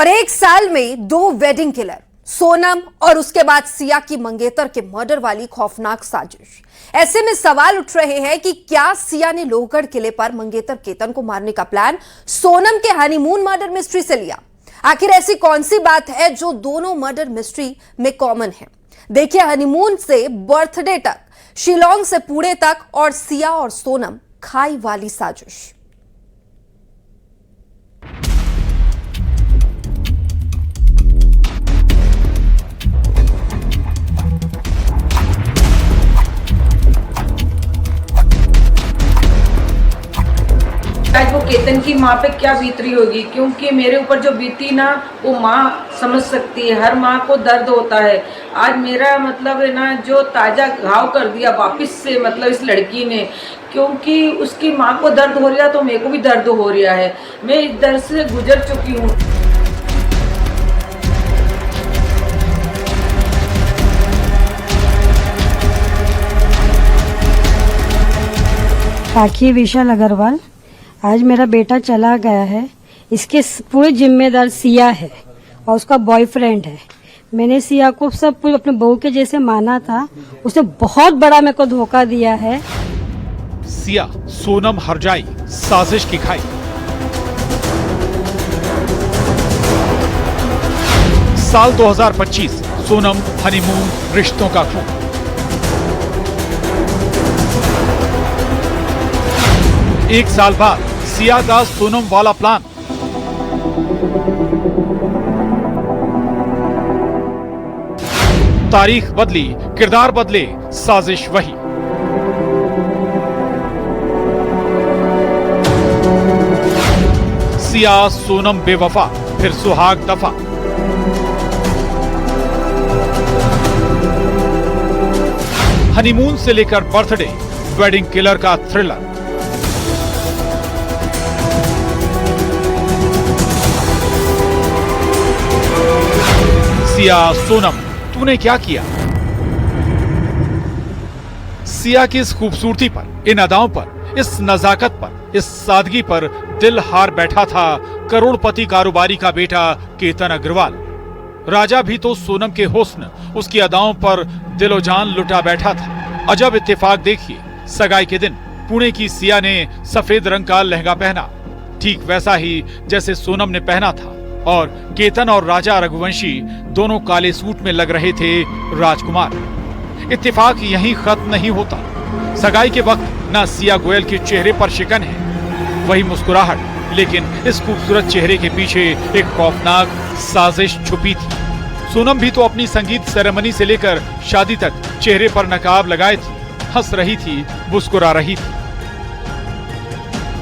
और एक साल में 2 वेडिंग किलर, सोनम और उसके बाद सिया की मंगेतर के मर्डर वाली खौफनाक साजिश। ऐसे में सवाल उठ रहे हैं कि क्या सिया ने लोहगढ़ किले पर मंगेतर केतन को मारने का प्लान सोनम के हनीमून मर्डर मिस्ट्री से लिया? आखिर ऐसी कौन सी बात है जो दोनों मर्डर मिस्ट्री में कॉमन है? देखिए, हनीमून से बर्थडे तक, शिलोंग से पुणे तक और सिया और सोनम खाई वाली साजिश। आज वो केतन की माँ पे क्या बीत रही होगी, क्योंकि मेरे ऊपर जो बीती ना वो माँ समझ सकती है। हर माँ को दर्द होता है। आज मेरा मतलब है ना, जो ताज़ा घाव कर दिया वापस से मतलब इस लड़की ने, क्योंकि उसकी माँ को दर्द हो रहा तो मेरे को भी दर्द हो रहा है। मैं इस दर्द से गुजर चुकी हूँ। राखी विशाल अग्रवाल, आज मेरा बेटा चला गया है। इसके पूरे जिम्मेदार सिया है और उसका बॉयफ्रेंड है। मैंने सिया को सब कुछ अपने बहू के जैसे माना था, उसने बहुत बड़ा मेरे को धोखा दिया है। सिया सोनम हरजाई, साजिश की खाई। साल 2025, सोनम हनीमून, रिश्तों का खून। एक साल बाद सिया का सोनम वाला प्लान। तारीख बदली, किरदार बदले, साजिश वही। सिया सोनम बेवफा, फिर सुहाग दफा। हनीमून से लेकर बर्थडे, वेडिंग किलर का थ्रिलर। सिया सोनम, तूने क्या किया? सिया की इस खूबसूरती पर, इन अदाओं पर, इस नजाकत पर, इस सादगी पर दिल हार बैठा था करोड़पति कारोबारी का बेटा केतन अग्रवाल। राजा भी तो सोनम के हुस्न, उसकी अदाओं पर दिलो जान लुटा बैठा था। अजब इत्तेफाक देखिए, सगाई के दिन पुणे की सिया ने सफेद रंग का लहंगा पहना, ठीक वैसा ही जैसे सोनम ने पहना था। और केतन और राजा रघुवंशी दोनों काले सूट में लग रहे थे राजकुमार। इत्तेफाक यहीं खत्म नहीं होता। सगाई के वक्त ना सिया गोयल के चेहरे पर शिकन है, वही मुस्कुराहट, लेकिन इस खूबसूरत चेहरे के पीछे एक खौफनाक साजिश छुपी थी। सोनम भी तो अपनी संगीत सेरेमनी से लेकर शादी तक चेहरे पर नकाब लगाए थी, हंस रही थी, मुस्कुरा रही थी।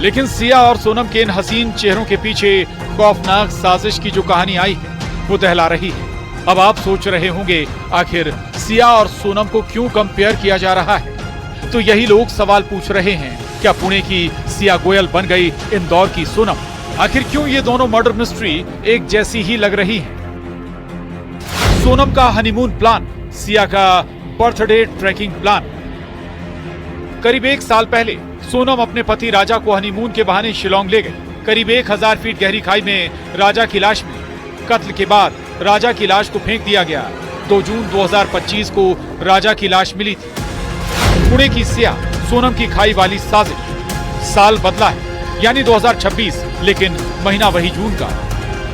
लेकिन सिया और सोनम के इन हसीन चेहरों के पीछे खौफनाक साजिश की जो कहानी आई है, वो दहला रही है। अब आप सोच रहे होंगे, आखिर सिया और सोनम को क्यों कंपेयर किया जा रहा है? तो यही लोग सवाल पूछ रहे हैं, क्या पुणे की सिया गोयल बन गई इंदौर की सोनम? आखिर क्यों ये दोनों मर्डर मिस्ट्री एक जैसी ही लग रही है? सोनम का हनीमून प्लान, सिया का बर्थडे ट्रैकिंग प्लान। करीब 1 साल पहले सोनम अपने पति राजा को हनीमून के बहाने शिलोंग ले गई। करीब 1000 फीट गहरी खाई में राजा की लाश मिली। कत्ल के बाद राजा की लाश को फेंक दिया गया। 2 जून 2025 को राजा की लाश मिली थी। पुणे की सिया सोनम की खाई वाली साजिश। साल बदला है, यानी 2026, लेकिन महीना वही जून का।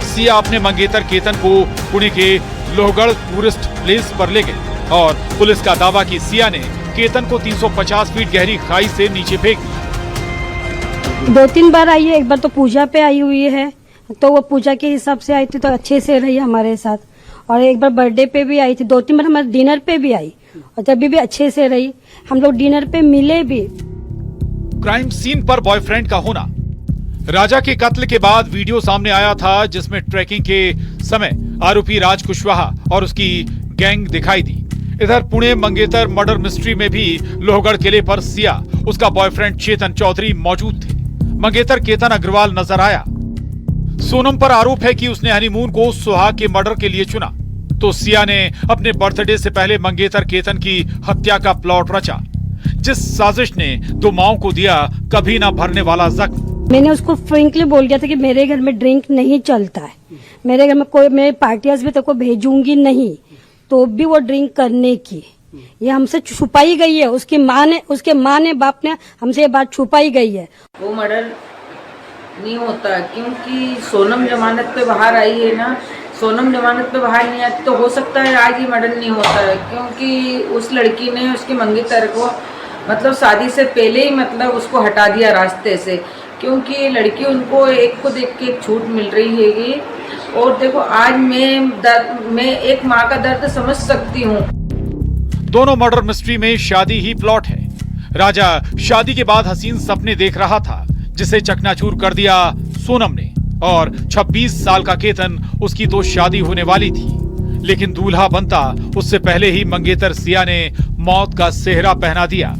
सिया अपने मंगेतर केतन को पुणे के लोहगढ़ टूरिस्ट प्लेस पर ले गई और पुलिस का दावा कि सिया ने केतन को 350 फीट गहरी खाई से नीचे फेंक दिया। 2-3 बार आई है। एक बार तो पूजा पे आई हुई है, तो वो पूजा के हिसाब से आई थी, तो अच्छे से रही हमारे साथ। और एक बार बर्थडे पे भी आई थी। 2-3 बार हमारे डिनर पे भी आई और जब भी अच्छे से रही। हम लोग डिनर पे मिले भी। क्राइम सीन पर बॉयफ्रेंड का होना। राजा के कत्ल के बाद वीडियो सामने आया था, जिसमें ट्रैकिंग के समय आरोपी राज कुशवाहा और उसकी गैंग दिखाई दी। इधर पुणे मंगेतर मर्डर मिस्ट्री में भी लोहगढ़ किले पर सिया, उसका बॉयफ्रेंड चेतन चौधरी मौजूद थे। मंगेतर केतन अग्रवाल नजर आया। सोनम पर आरोप है कि उसने हनीमून को सुहाग के मर्डर के लिए चुना, तो सिया ने अपने बर्थडे से पहले मंगेतर केतन की हत्या का प्लॉट रचा, जिस साजिश ने 2 माओं को दिया कभी ना भरने वाला जख्म। मैंने उसको फ्रेंकली बोल दिया था कि मेरे घर में ड्रिंक नहीं चलता है, मेरे घर में कोई मैं पार्टियाज भी तेको भेजूंगी नहीं, तो भी वो ड्रिंक करने की ये हमसे छुपाई गई है। उसके माँ ने बाप ने हमसे ये बात छुपाई गई है। वो मर्डर नहीं होता, क्योंकि सोनम जमानत पे बाहर आई है ना। सोनम जमानत पे बाहर नहीं आती तो हो सकता है आज ही मर्डर नहीं होता है, क्योंकि उस लड़की ने उसके मंगेतर को मतलब शादी से पहले ही मतलब उसको हटा दिया रास्ते से, क्योंकि लड़की उनको एक को देख के एक छूट मिल रही हैगी। और देखो आज मैं एक माँ का दर्द समझ सकती हूँ। दोनों मर्डर मिस्ट्री में शादी ही प्लॉट है। राजा शादी के बाद हसीन सपने देख रहा था, जिसे चकनाचूर कर दिया सोनम ने, और 26 साल का केतन उसकी तो शादी होने वाली थी, लेकिन दूल्हा बनता उससे पहले ही मंगेतर सिया ने मौत का सेहरा पहना दिया।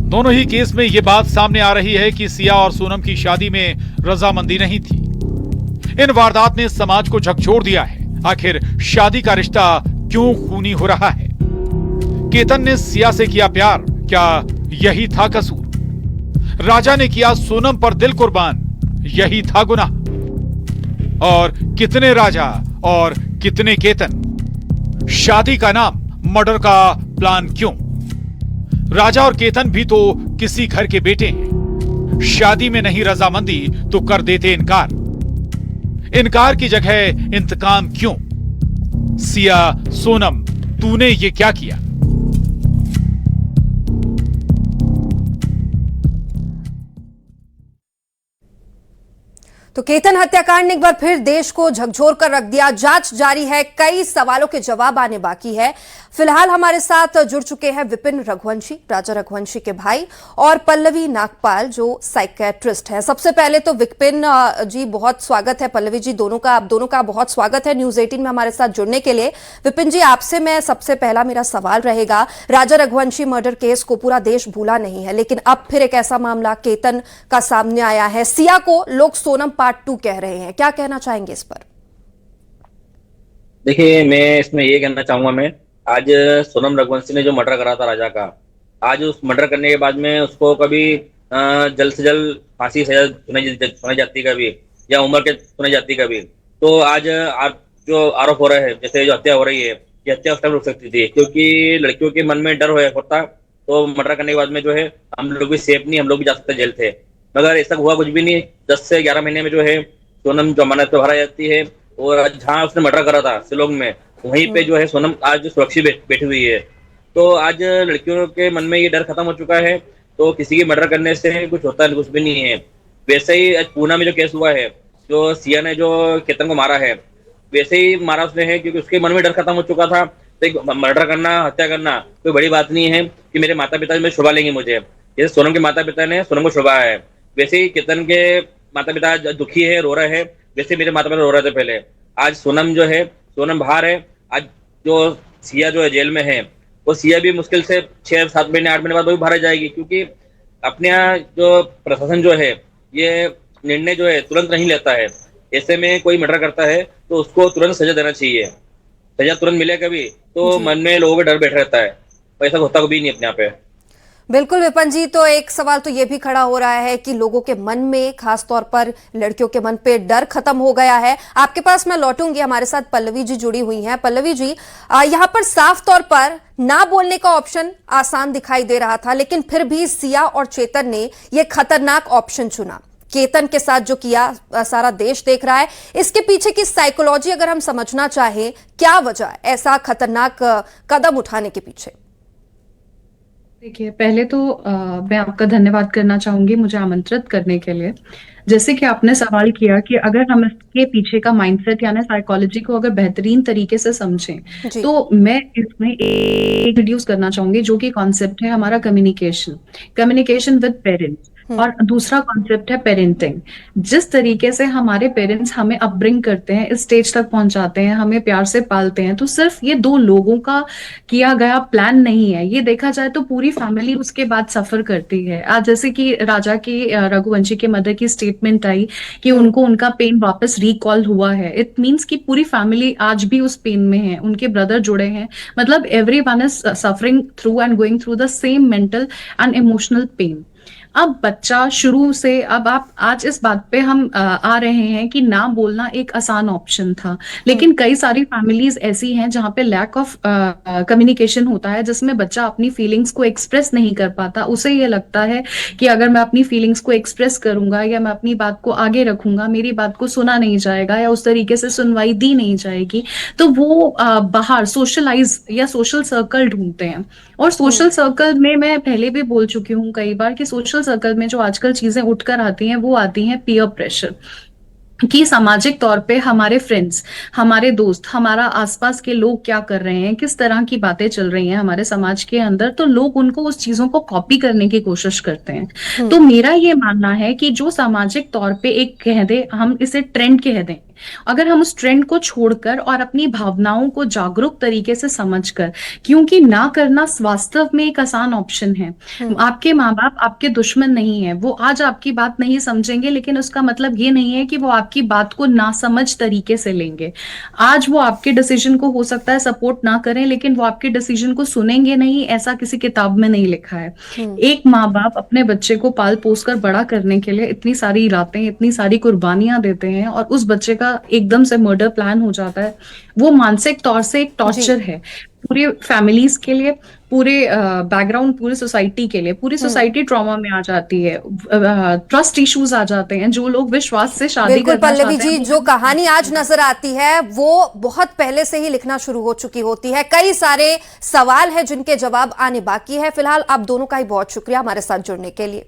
दोनों ही केस में यह बात सामने आ रही है कि सिया और सोनम की शादी में रजामंदी नहीं थी। इन वारदात ने समाज को झकझोर दिया है। आखिर शादी का रिश्ता क्यों खूनी हो रहा है? केतन ने सिया से किया प्यार, क्या यही था कसूर? राजा ने किया सोनम पर दिल कुर्बान, यही था गुनाह? और कितने राजा और कितने केतन? शादी का नाम, मर्डर का प्लान क्यों? राजा और केतन भी तो किसी घर के बेटे हैं। शादी में नहीं रजामंदी तो कर देते इनकार। इनकार की जगह इंतकाम क्यों? सिया, सोनम, तूने ये क्या किया? तो केतन हत्याकांड ने एक बार फिर देश को झकझोर कर रख दिया। जांच जारी है, कई सवालों के जवाब आने बाकी है। फिलहाल हमारे साथ जुड़ चुके हैं विपिन रघुवंशी, राजा रघुवंशी के भाई, और पल्लवी नागपाल जो साइकियाट्रिस्ट है। सबसे पहले तो विपिन जी बहुत स्वागत है, पल्लवी जी दोनों का, आप दोनों का बहुत स्वागत है न्यूज 18 में हमारे साथ जुड़ने के लिए। विपिन जी, आपसे मैं सबसे पहला मेरा सवाल रहेगा, राजा रघुवंशी मर्डर केस को पूरा देश भूला नहीं है, लेकिन अब फिर एक ऐसा मामला केतन का सामने आया है। सिया को लोग सोनम पार्ट 2 कह रहे हैं, क्या कहना चाहेंगे इस पर? देखिए, मैं इसमें ये कहना चाहूंगा, मैं आज सोनम रघुवंशी ने जो मर्डर करा था राजा का, आज उस मर्डर करने के बाद में उसको कभी जल्द से जल्द फांसी सजा सुनाई जाती कभी, या उम्र के सुनाई जाती कभी, तो आज जो आरोप हो रहा है, जैसे जो हत्या हो रही है, ये हत्या उस टाइम रुक सकती थी, क्योंकि लड़कियों के मन में डर होता तो मर्डर करने के बाद में जो है हम लोग भी सेफ नहीं, हम लोग भी जा सकते जेल थे, मगर ऐसा हुआ कुछ भी नहीं। 10 से 11 महीने में जो है सोनम जमानत पे बाहर आ जाती है, और जहाँ उसने मर्डर करा था शिलोंग में, वहीं पे जो है सोनम आज सुरक्षित बैठी हुई है। तो आज लड़कियों के मन में ये डर खत्म हो चुका है, तो किसी की मर्डर करने से कुछ होता है, कुछ भी नहीं है। वैसे ही आज पूना में जो केस हुआ है, जो सिया ने जो केतन को मारा है, वैसे ही मारा उसने है, क्योंकि उसके मन में डर खत्म हो चुका था। तो मर्डर करना, हत्या करना कोई बड़ी बात नहीं है कि मेरे माता पिता मुझे छुड़ा लेंगे मुझे, जैसे सोनम के माता पिता ने सोनम को छुड़ाया है, वैसे ही केतन के माता पिता दुखी है, रो रहे हैं, वैसे मेरे माता पिता रो रहे थे पहले। आज सोनम जो है, सोनम बाहर है, आज जो सिया जो है जेल में है, वो सिया भी मुश्किल से 6-7 महीने 8 महीने बाद वो भी बाहर जाएगी, क्योंकि अपने यहाँ जो प्रशासन जो है ये निर्णय जो है तुरंत नहीं लेता है। ऐसे में कोई मर्डर करता है तो उसको तुरंत सजा देना चाहिए, सजा तुरंत मिले कभी तो मन में लोगों का डर बैठ रहता है, ऐसा होता कभी नहीं अपने यहाँ पे। बिल्कुल विपिन जी, तो एक सवाल तो ये भी खड़ा हो रहा है कि लोगों के मन में, खास तौर पर लड़कियों के मन पे डर खत्म हो गया है। आपके पास मैं लौटूंगी, हमारे साथ पल्लवी जी जुड़ी हुई हैं। पल्लवी जी, यहाँ पर साफ तौर पर ना बोलने का ऑप्शन आसान दिखाई दे रहा था, लेकिन फिर भी सिया और चेतन ने यह खतरनाक ऑप्शन चुना। केतन के साथ जो किया सारा देश देख रहा है, इसके पीछे की साइकोलॉजी अगर हम समझना चाहें, क्या वजह ऐसा खतरनाक कदम उठाने के पीछे? देखिए, पहले तो मैं आपका धन्यवाद करना चाहूंगी मुझे आमंत्रित करने के लिए। जैसे कि आपने सवाल किया कि अगर हम इसके पीछे का माइंडसेट यानी साइकोलॉजी को अगर बेहतरीन तरीके से समझें, तो मैं इसमें एक इंट्रोड्यूस करना चाहूंगी जो कि कॉन्सेप्ट है हमारा कम्युनिकेशन विद पेरेंट्स, और दूसरा कॉन्सेप्ट है पेरेंटिंग। जिस तरीके से हमारे पेरेंट्स हमें अपब्रिंग करते हैं, इस स्टेज तक पहुंचाते हैं, हमें प्यार से पालते हैं, तो सिर्फ ये 2 लोगों का किया गया प्लान नहीं है, ये देखा जाए तो पूरी फैमिली उसके बाद सफर करती है। आज जैसे कि राजा की, रघुवंशी के मदर की स्टेटमेंट आई कि उनको उनका पेन वापस रिकॉल हुआ है, इट मीन्स कि पूरी फैमिली आज भी उस पेन में है, उनके ब्रदर जुड़े हैं, मतलब everyone is suffering through and going through the same mental and emotional pain. अब बच्चा शुरू से, अब आप आज इस बात पे हम आ रहे हैं कि ना बोलना एक आसान ऑप्शन था, लेकिन कई सारी फैमिलीज ऐसी हैं जहाँ पे लैक ऑफ कम्युनिकेशन होता है, जिसमें बच्चा अपनी फीलिंग्स को एक्सप्रेस नहीं कर पाता। उसे ये लगता है कि अगर मैं अपनी फीलिंग्स को एक्सप्रेस करूंगा या मैं अपनी बात को आगे रखूंगा, मेरी बात को सुना नहीं जाएगा या उस तरीके से सुनवाई दी नहीं जाएगी, तो वो बाहर सोशलाइज या सोशल सर्कल ढूंढते हैं। और सोशल सर्कल में मैं पहले भी बोल चुकी हूँ कई बार कि सोशल सर्कल में जो आजकल चीजें उठकर आती हैं वो आती हैं पीयर प्रेशर, कि सामाजिक तौर पे हमारे फ्रेंड्स, हमारे दोस्त, हमारा आसपास के लोग क्या कर रहे हैं, किस तरह की बातें चल रही हैं हमारे समाज के अंदर, तो लोग उनको उस चीजों को कॉपी करने की कोशिश करते हैं। तो मेरा ये मानना है कि जो सामाजिक तौर पे एक कह दे, हम इसे ट्रेंड कह दें, अगर हम उस ट्रेंड को छोड़कर और अपनी भावनाओं को जागरूक तरीके से समझकर, क्योंकि ना करना वास्तव में एक आसान ऑप्शन है। आपके माँ बाप आपके दुश्मन नहीं है, वो आज आपकी बात नहीं समझेंगे, लेकिन उसका मतलब ये नहीं है कि वो आपकी बात को ना समझ तरीके से लेंगे। आज वो आपके डिसीजन को हो सकता है सपोर्ट ना करें, लेकिन वो आपके डिसीजन को सुनेंगे नहीं, ऐसा किसी किताब में नहीं लिखा है। एक माँ बाप अपने बच्चे को पाल पोस कर बड़ा करने के लिए इतनी सारी रातें, इतनी सारी कुर्बानियां देते हैं, और उस बच्चे का एकदम से मर्डर प्लान हो जाता है। वो मानसिक तौर से एक टॉर्चर है पूरी फैमिलीज के लिए, पूरे बैकग्राउंड, पूरी सोसाइटी के लिए। पूरी सोसाइटी ट्रॉमा में आ जाती है, ट्रस्ट इश्यूज आ जाते हैं। जो लोग विश्वास से शादी बिल्कुल करना पल्लवी चाहते जी, हैं, जो कहानी आज नजर आती है वो बहुत पहले से ही लिखना शुरू हो चुकी होती है। कई सारे सवाल हैं जिनके जवाब आने बाकी है। फिलहाल आप दोनों का ही बहुत शुक्रिया हमारे साथ जुड़ने के लिए।